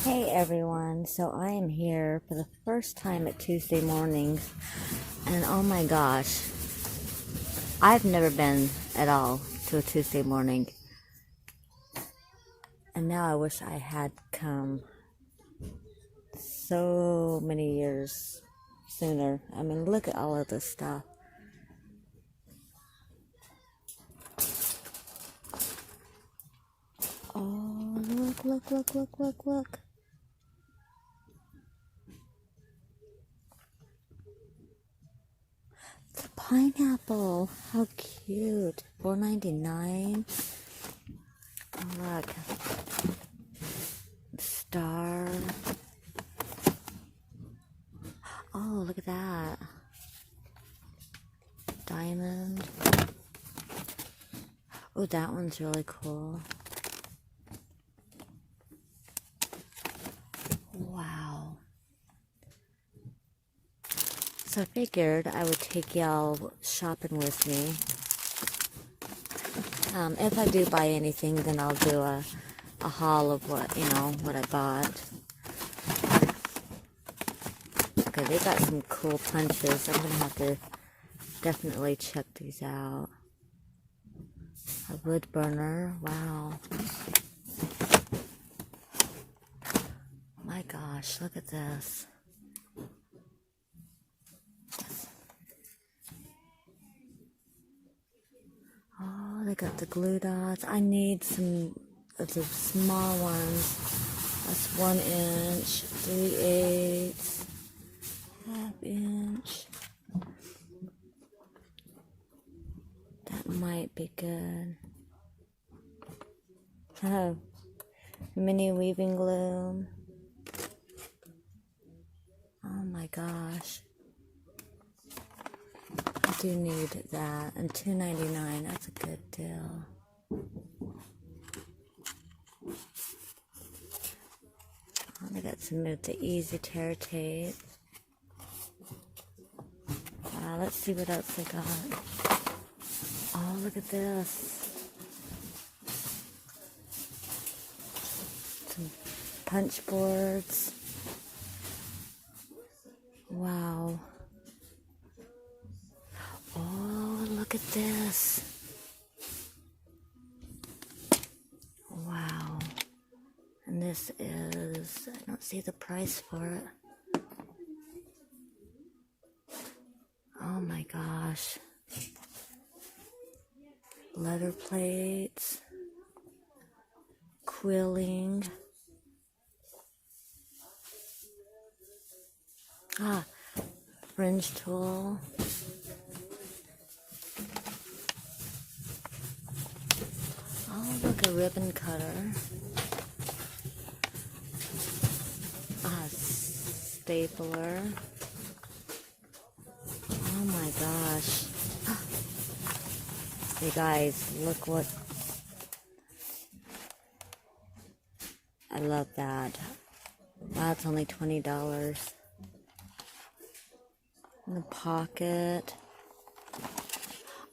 Hey everyone, so I am here for the first time at Tuesday mornings, and oh my gosh, I've never been at all to a Tuesday morning, and now I wish I had come so many years sooner. I mean, look at all of this stuff. Oh, look. It's a pineapple. How cute. $4.99. Oh, look. Star. Oh, look at that. Diamond. Oh, that one's really cool. Wow. So I figured I would take y'all shopping with me. If I do buy anything, then I'll do a haul of what I bought. Okay, they got some cool punches. I'm gonna have to definitely check these out. A wood burner, wow. My gosh, look at this. Oh, they got the glue dots. I need some of the small ones. That's 1 inch, 3/8, ½ inch. That might be good. Oh, mini weaving loom. Oh my gosh. I do need that. And $2.99, that's a good deal. Oh, they got some of the easy tear tape. Wow, let's see what else they got. Oh, look at this. Some punch boards. Wow. Oh, look at this. Wow. And this is, I don't see the price for it. Oh my gosh. Letter plates. Quilling. Fringe tool. Oh, look, a ribbon cutter. Stapler. Oh my gosh. You guys, look what... I love that. Wow, it's only $20. In the pocket.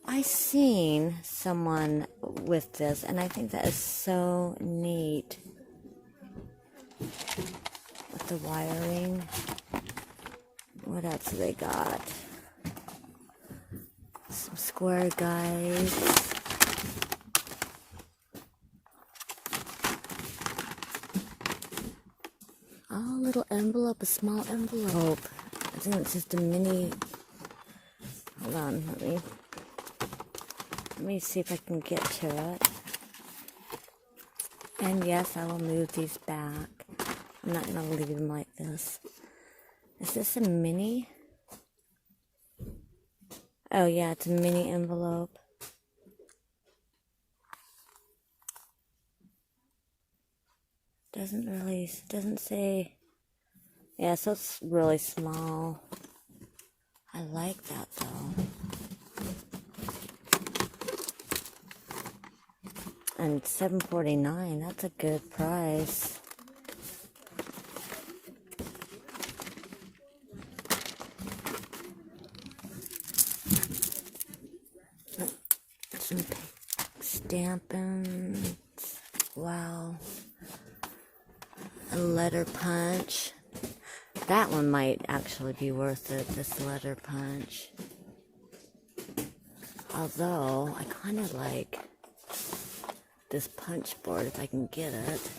I seen someone with this, and I think that is so neat. With the wiring. What else do they got? Some square guides. Oh, a little envelope, a small envelope. I think it's just a mini. Hold on, let me see if I can get to it. And yes, I will move these back. I'm not gonna leave them like this. Is this a mini? Oh yeah, it's a mini envelope. Doesn't say. Yeah, so it's really small. I like that though. And $7.49, that's a good price. Some stamping. Wow. A letter punch. That one might actually be worth it, this letter punch. Although, I kind of like this punch board if I can get it.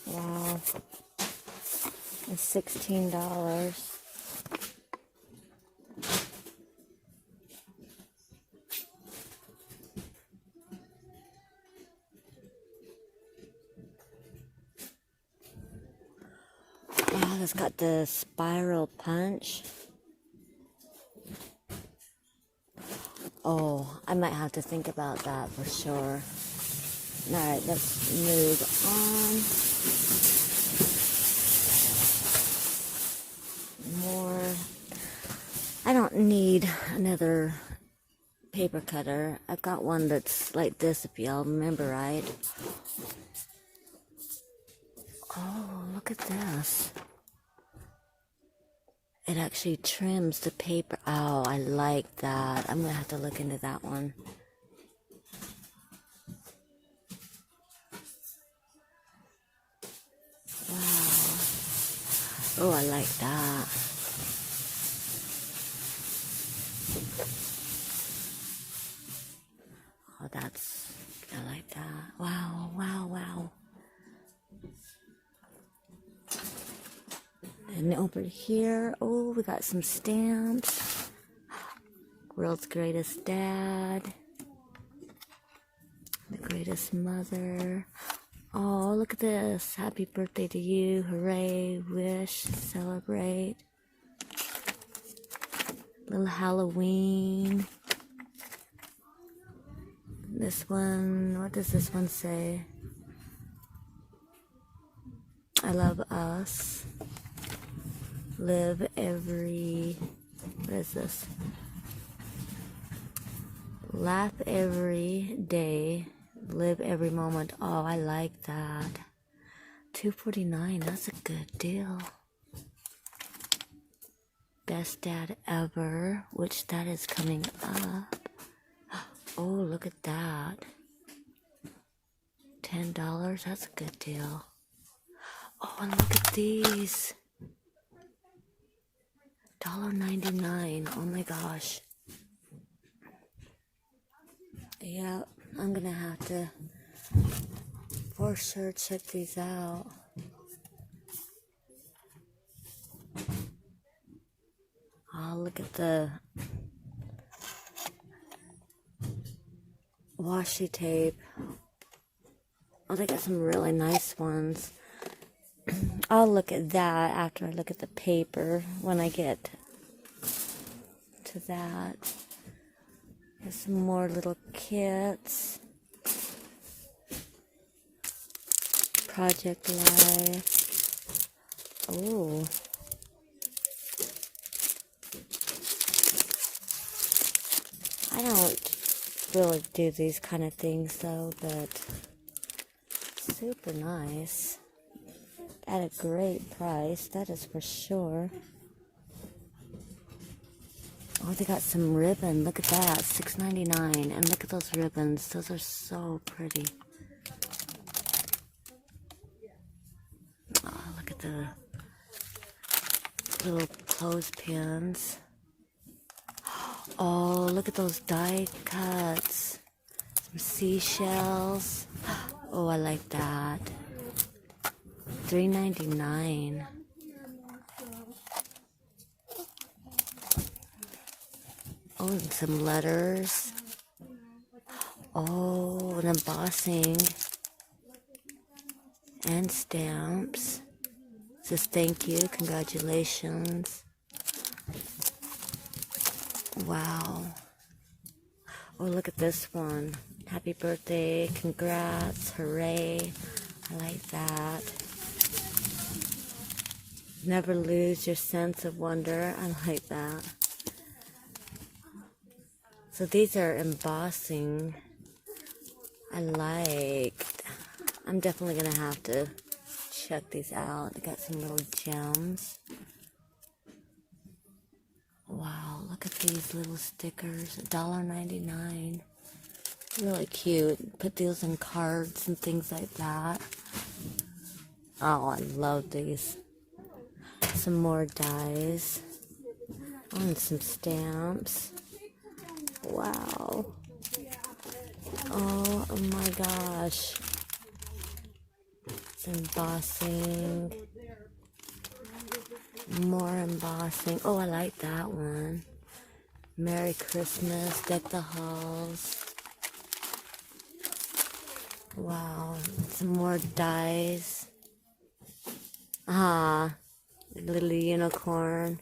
Wow. It's $16. Wow, it's got the spiral punch. Oh, I might have to think about that for sure. Alright, let's move on. More. I don't need another paper cutter. I've got one that's like this, if y'all remember, right? Oh, look at this. It actually trims the paper. Oh, I like that. I'm gonna have to look into that one. Wow. Oh, I like that. Oh, I like that. Wow, wow, wow. And over here, oh, we got some stamps. World's Greatest Dad. The Greatest Mother. Oh, look at this. Happy birthday to you. Hooray, wish, celebrate. Little Halloween. This one, what does this one say? I love us. Live every, what is this? Laugh every day, live every moment. Oh, I like that. $2.49, that's a good deal. Best Dad Ever, which that is coming up. Oh, look at that. $10, that's a good deal. Oh, and look at these. $1.99, oh my gosh. Yeah, I'm gonna have to for sure check these out. Oh, look at the washi tape. Oh, they got some really nice ones. I'll look at that after I look at the paper when I get to that. There's some more little kits. Project Life. Oh. I don't really do these kind of things though, but super nice. At a great price, that is for sure. Oh, they got some ribbon. Look at that, $6.99. And look at those ribbons. Those are so pretty. Oh, look at the little clothespins. Oh, look at those die cuts. Some seashells. Oh, I like that. $3.99. Oh, and some letters. Oh, and embossing. And stamps. It says thank you, congratulations. Wow. Oh, look at this one. Happy birthday, congrats, hooray. I like that. Never lose your sense of wonder. I like that. So these are embossing. I'm definitely gonna have to check these out. They got some little gems. Wow, look at these little stickers. $1.99. Really cute. Put these in cards and things like that. Oh, I love these. Some more dies. Oh, and some stamps. Wow. Oh my gosh. It's embossing. More embossing. Oh, I like that one. Merry Christmas. Deck the halls. Wow. Some more dies. Ah. Little unicorn.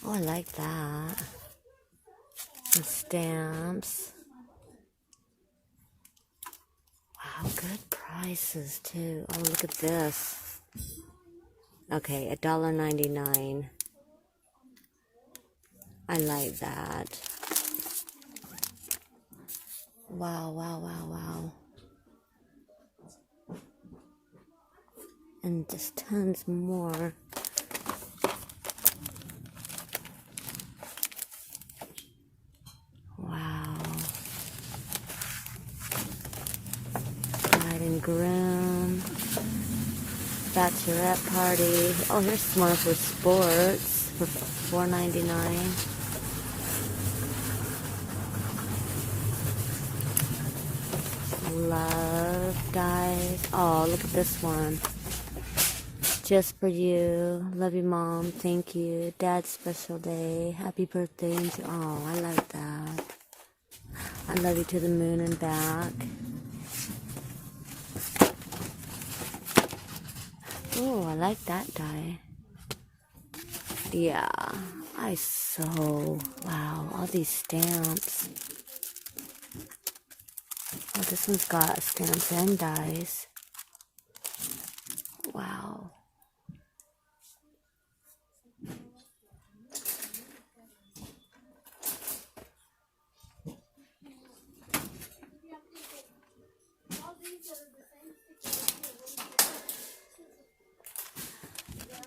Oh, I like that. Some stamps. Wow, good prices too. Oh, look at this. Okay, $1.99. I like that. Wow, wow, wow, wow. And just tons more. Wow. Bride and groom. Bachelorette party. Oh, here's one for sports for $4.99. Love dies. Oh, look at this one. Just for you. Love you, Mom. Thank you. Dad's special day. Happy birthday. Oh, I like that. I love you to the moon and back. Oh, I like that die. Yeah. Wow, all these stamps. Oh, this one's got stamps and dies. Wow.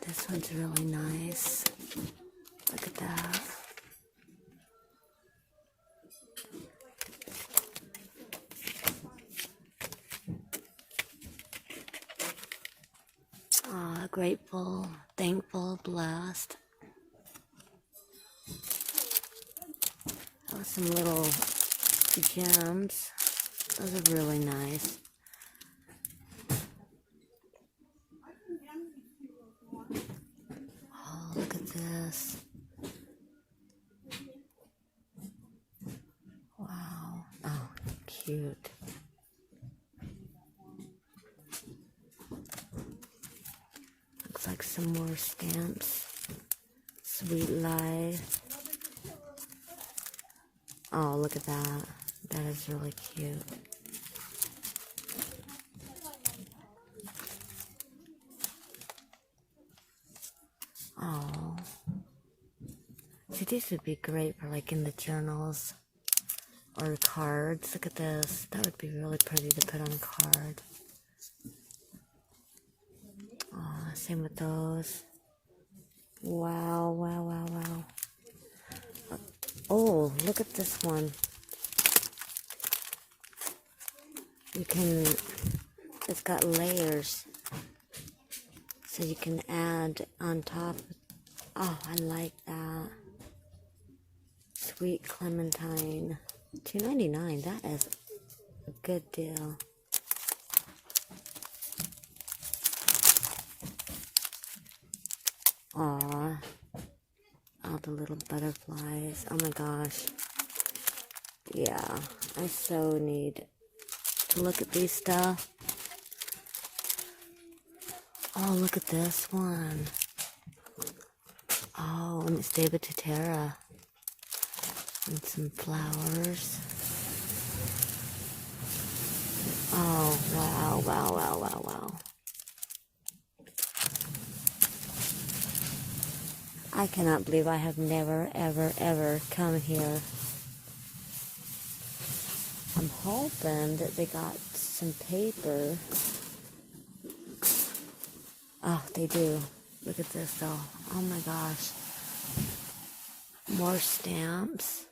This one's really nice. Look at that. Ah, grateful, thankful, blessed. Oh, some little gems. Those are really nice. Oh, look at this. Wow. Oh, cute. Looks like some more stamps. Sweet life. Oh, look at that. That is really cute. Oh. See, these would be great for like in the journals or cards. Look at this. That would be really pretty to put on a card. Oh, same with those. Wow, wow, wow, wow. Oh, look at this one. It's got layers. So you can add on top. Oh, I like that. Sweet clementine. $2.99. That is a good deal. Aw. All the little butterflies. Oh my gosh. Yeah. I so need to look at these stuff. Oh, look at this one. Oh, and it's David Tutera. And some flowers. Oh, wow, wow, wow, wow, wow. I cannot believe I have never, ever, ever come here. I'm hoping that they got some paper. Oh, they do. Look at this, though. Oh, my gosh. More stamps.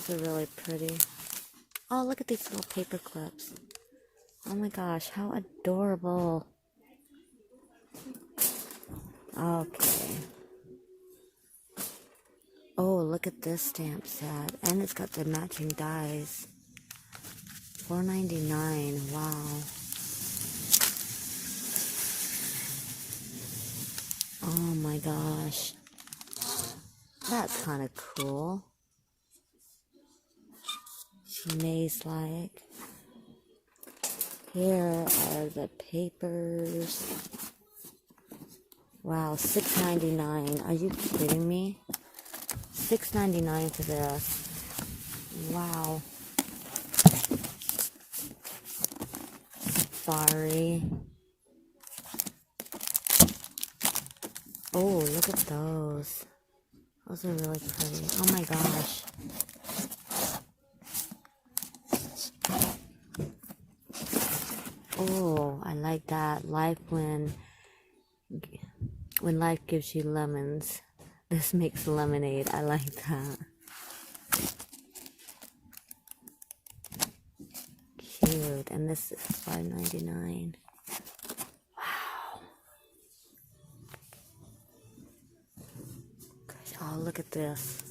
These are really pretty. Oh, look at these little paper clips. Oh my gosh, how adorable. Okay. Oh, look at this stamp set. And it's got the matching dies. $4.99. Wow. Oh my gosh. That's kind of cool. She maze like. Here are the papers. Wow, $6.99. Are you kidding me? $6.99 for this. Wow. Safari. Oh, look at those. Those are really pretty. Oh my gosh. Oh, I like that. Life when life gives you lemons, this makes lemonade. I like that. Cute. And this is $5.99. Wow. Gosh, oh, look at this.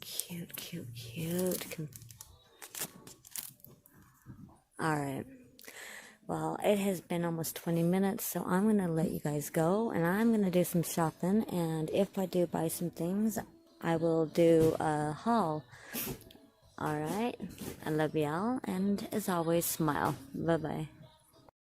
Cute, cute, cute. Alright. Well, it has been almost 20 minutes, so I'm going to let you guys go, and I'm going to do some shopping, and if I do buy some things, I will do a haul. Alright, I love y'all, and as always, smile. Bye-bye.